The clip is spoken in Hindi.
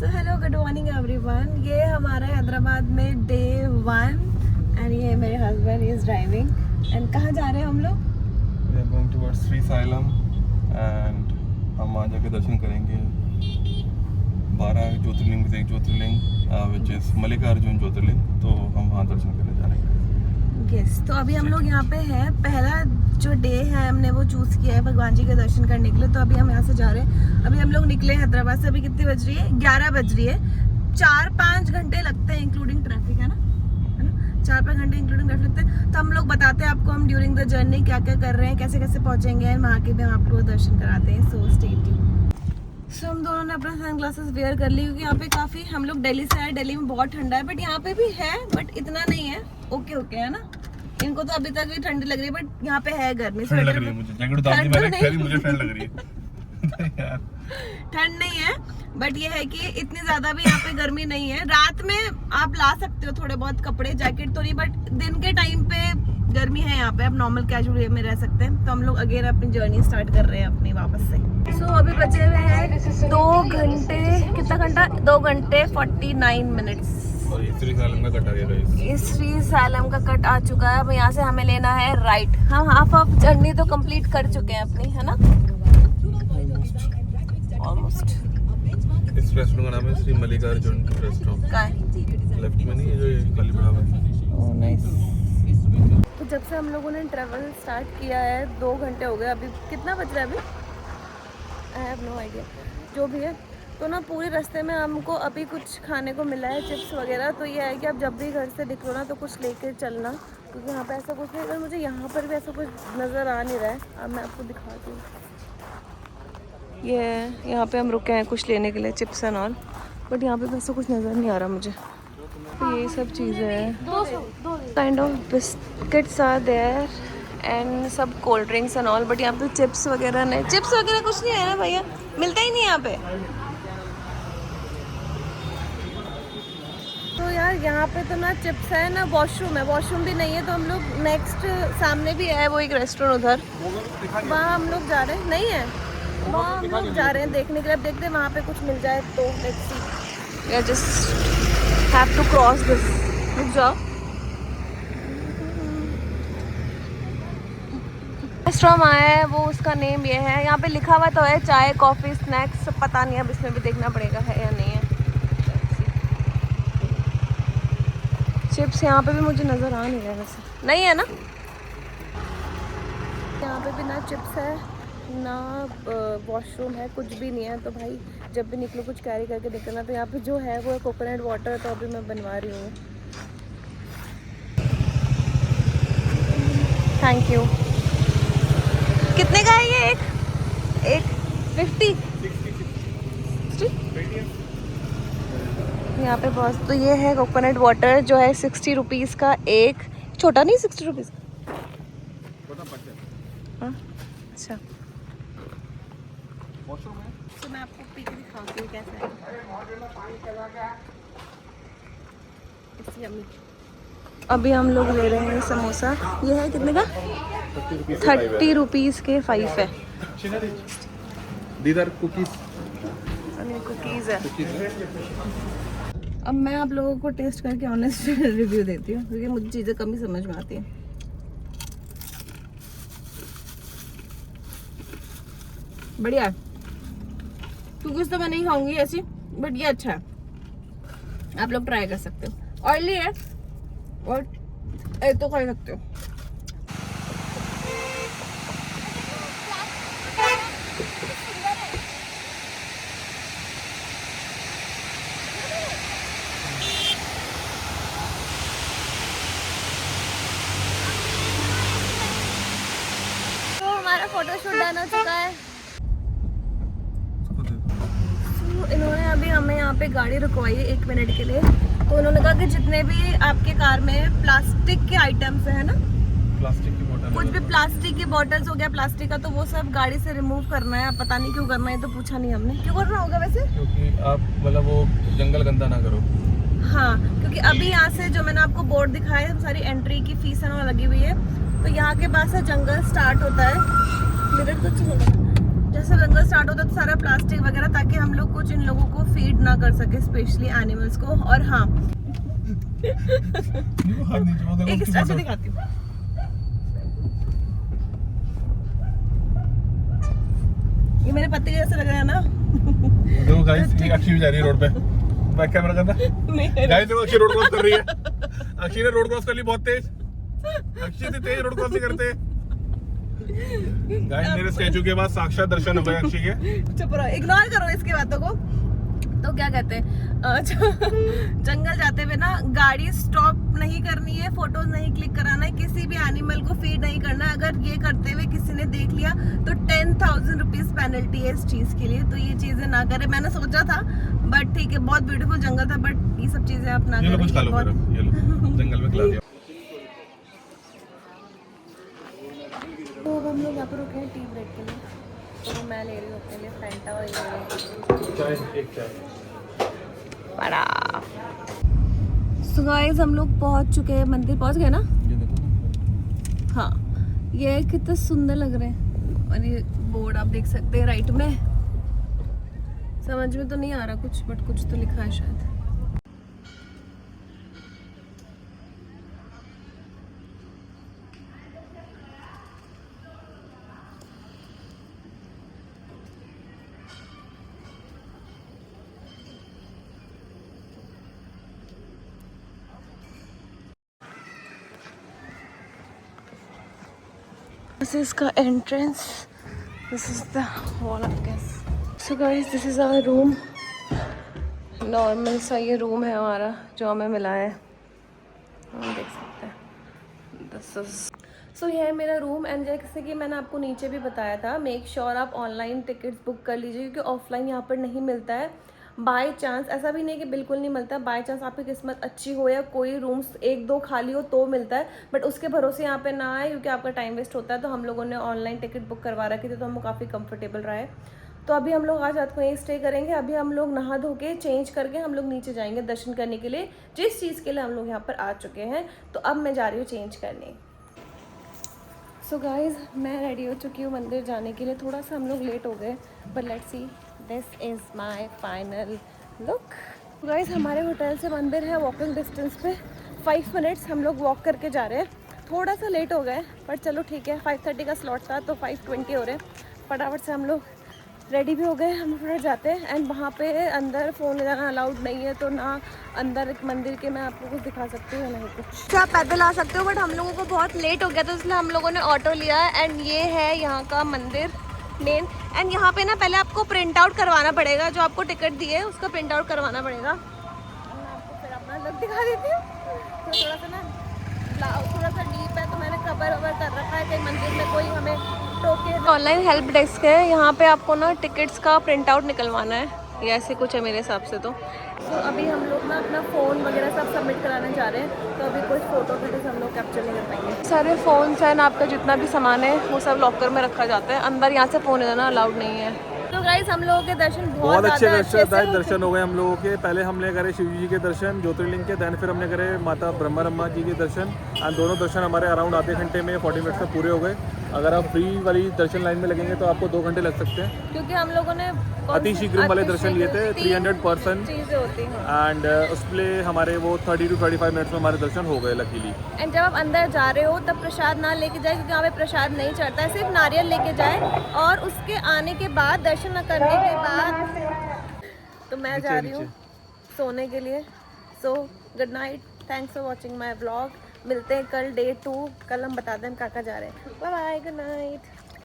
So hello good morning everyone. ये हमारा हैदराबाद में डे 1 एंड ये मेरे हस्बैंड इज ड्राइविंग। एंड कहाँ जा रहे हैं हम लोग? We are going towards Sri Sailam and हम वहाँ जाके दर्शन करेंगे 12 ज्योतिर्लिंग से एक ज्योतिर्लिंग which is मल्लिकार्जुन ज्योतिर्लिंग। तो हम वहाँ दर्शन करने जा रहे हैं। यस, तो अभी हम लोग यहाँ पे हैं। पहला जो डे है हमने वो चूज़ किया है भगवान जी के दर्शन करने के लिए। तो अभी हम यहाँ से जा रहे हैं। अभी हम लोग निकले हैदराबाद से। अभी कितनी बज रही है? 11 बज रही है। 4-5 घंटे लगते हैं इंक्लूडिंग ट्रैफिक, है ना? 4-5 घंटे इंक्लूडिंग ट्रैफिक लगते हैं। तो हम लोग बताते हैं आपको हम ड्यूरिंग द जर्नी क्या क्या कर रहे हैं, कैसे कैसे पहुँचेंगे, वहाँ के भी हम आप लोग दर्शन कराते हैं। So stay tuned. सो हम दोनों ने अपना सनग्लासेस वेयर कर ली क्योंकि यहाँ पे काफ़ी, हम लोग दिल्ली से आए, दिल्ली में बहुत ठंडा है, बट यहाँ पे भी है, बट इतना नहीं है। ओके ओके, है ना? इनको तो अभी तक भी ठंडी लग रही है, बट यहाँ पे है गर्मी। ठंड लग रही है मुझे, जैकेट उतारनी मैंने, फिर मुझे ठंड लग रही है। ठंड नहीं है, बट ये है कि इतनी ज्यादा भी यहाँ पे गर्मी नहीं है। रात में आप ला सकते हो थोड़े बहुत कपड़े, जैकेट तो नहीं, बट दिन के टाइम पे गर्मी है यहाँ पे। आप नॉर्मल कैजुअल में रह सकते हैं। तो हम लोग अगेन अपनी जर्नी स्टार्ट कर रहे हैं अपनी वापस से। सो अभी बचे हुए हैं 2 घंटे, कितना घंटा? 2 घंटे 49 मिनट्स। और श्री सालम का कट आ गया। इस श्री सालम का कट आ चुका है। अब यहाँ से हमें लेना है राइट। हम हाफ ऑफ जर्नी तो कंप्लीट कर चुके हैं अपनी, है ना? ऑलमोस्ट। इस रेस्टोरेंट का नाम है श्री मल्लिकार्जुन रेस्टोरेंट। का है? लेफ्ट में नहीं है जो ये खाली पड़ा हुआ है। Oh nice. तो जब से हम लोगों ने ट्रैवल स्टार्ट किया है 2 घंटे हो गए। अभी कितना बज रहा है? अभी आई हैव नो आइडिया। जो भी है, तो ना पूरे रास्ते में हमको अभी कुछ खाने को मिला है, चिप्स वगैरह। तो ये है कि आप जब भी घर से निकलो ना तो कुछ लेके चलना, क्योंकि यहाँ पे ऐसा कुछ नहीं। अगर मुझे यहाँ पर भी ऐसा कुछ नज़र आ नहीं रहा है। अब मैं आपको दिखाती हूँ। ये यहाँ पे हम रुके हैं कुछ लेने के लिए, चिप्स एंड ऑल, बट यहाँ पे वैसा कुछ नज़र नहीं आ रहा मुझे। तो ये सब चीज़ें हैं, kind of biscuits are there and सब cold drinks and all, but यहाँ पे चिप्स वगैरह नहीं। चिप्स वगैरह कुछ नहीं है ना भैया, मिलता ही नहीं यहाँ पे। तो यार यहाँ पे तो ना चिप्स है ना वॉशरूम है, वॉशरूम भी नहीं है। तो हम लोग नेक्स्ट सामने भी है वो एक रेस्टोरेंट उधर, वहाँ हम लोग जा रहे हैं। नहीं है वहाँ, हम लोग जा रहे हैं देखने के लिए। अब देखते हैं वहाँ पे कुछ मिल जाए तो। Let's see. या just have to cross this. रुक जाओ। रेस्टोरेंट आया है वो, उसका नेम ये है। यहाँ पे लिखा हुआ तो है चाय कॉफ़ी स्नैक्स, पता नहीं अब इसमें भी देखना पड़ेगा है या नहीं है। चिप्स यहाँ पे भी मुझे नज़र आ नहीं रहा वैसे। नहीं है ना यहाँ पे भी? ना चिप्स है ना वॉशरूम है, कुछ भी नहीं है। तो भाई जब भी निकलो कुछ कैरी करके निकलना। तो यहाँ पे जो है वो कोकोनट वाटर, तो अभी मैं बनवा रही हूँ। Thank you. कितने का है ये? एक 50 यहाँ पे बहुत। तो ये है कोकोनट वाटर जो है 60 रुपीज़ का एक। छोटा नहीं, 60 रुपीज़ का। हाँ अच्छा। तो मैं आपको पी के दिखाती हूँ कैसा है। अभी हम लोग ले रहे हैं समोसा। ये है कितने का? 30 रुपीज़ के 5 है। कुकीज़ है। अब मैं आप लोगों को टेस्ट करके ऑनेस्ट रिव्यू देती हूँ, क्योंकि मुझे चीज़ें कम ही समझ में आती हैं। बढ़िया है। कुकीज़ तो मैं नहीं खाऊंगी ऐसी, बट ये अच्छा है, आप लोग ट्राई कर सकते हो। ऑयली है और एक तो खा सकते हो। हमारा फोटोशूट डन हो चुका है। इन्होंने अभी हमें यहाँ पे गाड़ी रुकवाई है 1 मिनट के लिए। तो उन्होंने कहा कि जितने भी आपके कार में प्लास्टिक के आइटम्स है ना, प्लास्टिक की बोतल, कुछ भी प्लास्टिक की बॉटल्स हो गया प्लास्टिक का, तो वो सब गाड़ी से रिमूव करना है। पता नहीं क्यों करना है, तो पूछा नहीं हमने क्यों करना होगा वैसे। क्योंकि आप मतलब वो जंगल गंदा ना करो। हाँ, क्योंकि अभी यहाँ से जो मैंने आपको बोर्ड दिखाया है, सारी एंट्री की फीस है लगी हुई है। तो यहाँ के पास से जंगल स्टार्ट होता है। मिरर कुछ नहीं, जैसे जंगल स्टार्ट होता है तो सारा प्लास्टिक वगैरह, ताकि हम लोग कुछ इन लोगों को फीड ना कर सके, स्पेशली एनिमल्स को। और हाँ एक स्टैचू दिखाती हूँ। ये मेरे पति जैसे लग रहा है ना। देखो गाइस, ये अक्षी भी जा रही है रोड पे, बैक कैमरा करना। गाइस देखो, अक्षी रोड क्रॉस कर रही है। अक्षी ने रोड क्रॉस कर ली बहुत तेज। अक्षी से तेज रोड क्रॉस नहीं करते। गाइस मेरे स्टैचू के बाद साक्षात दर्शन हो गए अक्षी के। चुप रहो, इग्नोर करो इसकी बातों को। तो क्या कहते हैं, जंगल जाते हुए ना गाड़ी स्टॉप नहीं करनी है, फोटोज नहीं क्लिक कराना है, किसी भी एनिमल को फीड नहीं करना है। अगर ये करते हुए किसी ने देख लिया तो 10,000 रुपीज पेनल्टी है इस चीज के लिए। तो ये चीजें ना करे। मैंने सोचा था बट ठीक है, बहुत ब्यूटीफुल जंगल था, बट ये सब चीजें आप ना करें। कुछ खा लो, ये लो जंगल में खिला दिया। तो अब हम लोग यहाँ पर रुके हैं टी ब्रेक के लिए। तो मैं ले रही हूँ अपने लिए फैंटा और ये चाय, एक चाय बड़ा। सो गाइस हम लोग पहुँच चुके हैं, मंदिर पहुँच गए ना। ये देखो। हाँ, ये कितना सुंदर लग रहे हैं। और ये बोर्ड आप देख सकते हैं राइट में। समझ में तो नहीं आ रहा कुछ, बट कुछ तो लिखा है शायद। This is the entrance. This is the hall, I guess. So guys, this is our room. Normal सा ये रूम है हमारा जो हमें मिला है, हम देख सकते हैं। दिस इज सो ये है मेरा रूम। एंड जैसे कि मैंने आपको नीचे भी बताया था, मेक श्योर आप ऑनलाइन टिकट्स बुक कर लीजिए, क्योंकि ऑफलाइन यहाँ पर नहीं मिलता है। बाय चांस, ऐसा भी नहीं कि बिल्कुल नहीं मिलता, बाय चांस आपकी किस्मत अच्छी हो या कोई रूम्स 1-2 खाली हो तो मिलता है, बट उसके भरोसे यहाँ पे ना आए, क्योंकि आपका टाइम वेस्ट होता है। तो हम लोगों ने ऑनलाइन टिकट बुक करवा रखी थी, तो हमको काफ़ी कंफर्टेबल रहा है। तो अभी हम लोग आज रात को यहीं स्टे करेंगे। अभी हम लोग नहा धो के चेंज करके हम लोग नीचे जाएंगे दर्शन करने के लिए, जिस चीज़ के लिए हम लोग यहाँ पर आ चुके हैं। तो अब मैं जा रही हूँ चेंज करने। सो गाइज मैं रेडी हो चुकी हूँ मंदिर जाने के लिए। थोड़ा सा हम लोग लेट हो गए, but let's see, this is my final look. Guys हमारे होटल से मंदिर है वॉकिंग डिस्टेंस पे, 5 मिनट्स हम लोग वॉक करके जा रहे हैं। थोड़ा सा लेट हो गए, बट चलो ठीक है। 5:30 का स्लॉट था तो 5:20 हो रहे हैं। फटाफट से हम लोग रेडी भी हो गए, हम फिर जाते हैं। एंड वहाँ पे अंदर फ़ोन ले जाना अलाउड नहीं है, तो ना अंदर एक मंदिर के मैं आपको कुछ दिखा सकती हूँ, नहीं कुछ। आप पैदल आ सकते हो, बट हम लोगों को बहुत लेट हो गया था, इसलिए हम लोगों ने ऑटो लिया। एंड ये है यहाँ का मंदिर मेन। एंड यहाँ पे ना पहले आपको प्रिंट आउट करवाना पड़ेगा, जो आपको टिकट दी है उसका प्रिंट आउट करवाना पड़ेगा। मैं आपको फिर अपना लुक दिखा देती हूँ। तो थोड़ा सा ना थोड़ा सा डीप है, तो मैंने कवर ववर कर रखा है, कहीं मंदिर में कोई हमें टोके। ऑनलाइन हेल्प डेस्क है, यहाँ पे आपको ना टिकट्स का प्रिंट आउट निकलवाना है, या ऐसे कुछ है मेरे हिसाब से। तो अभी हम लोग ना अपना फ़ोन वगैरह सब सबमिट कराने जा रहे हैं, तो अभी कुछ फ़ोटो वीडियोस हम लोग कैप्चर नहीं कर पाएंगे। सारे फ़ोन्स एंड आपका जितना भी सामान है वो सब लॉकर में रखा जाता है, अंदर यहाँ से फ़ोन ले जाना अलाउड नहीं है। तो गाइस हम लोगों के दर्शन बहुत अच्छे दर्शन हो गए हम लोगों के। पहले हमने करे शिव जी के दर्शन ज्योतिर्लिंग के, दैन फिर हमने करे माता ब्रह्मा जी के दर्शन। एंड दोनों दर्शन हमारे अराउंड आधे घंटे में 40 मिनट्स में पूरे हो गए। अगर आप फ्री वाली दर्शन लाइन में लगेंगे तो आपको 2 घंटे लग सकते हैं, क्योंकि हम लोगों ने अति शीघ्र वाले दर्शन लिए थे। 300 पर्सन चीज़ें होती हैं, एंड उसमें हमारे वो 30 to 35 मिनट्स में हमारे दर्शन हो गए लकीली। एंड जब आप अंदर जा रहे हो तब प्रसाद ना लेके जाए, क्योंकि यहाँ पे प्रसाद नहीं चढ़ता है, सिर्फ नारियल लेके जाए। और उसके आने के बाद, दर्शन करने के बाद, तो मैं जा रही हूँ सोने के लिए। So good night, thanks for watching my vlog. मिलते हैं कल डे 2। कल हम बता दें हम कहाँ जा रहे हैं। Bye bye, good night.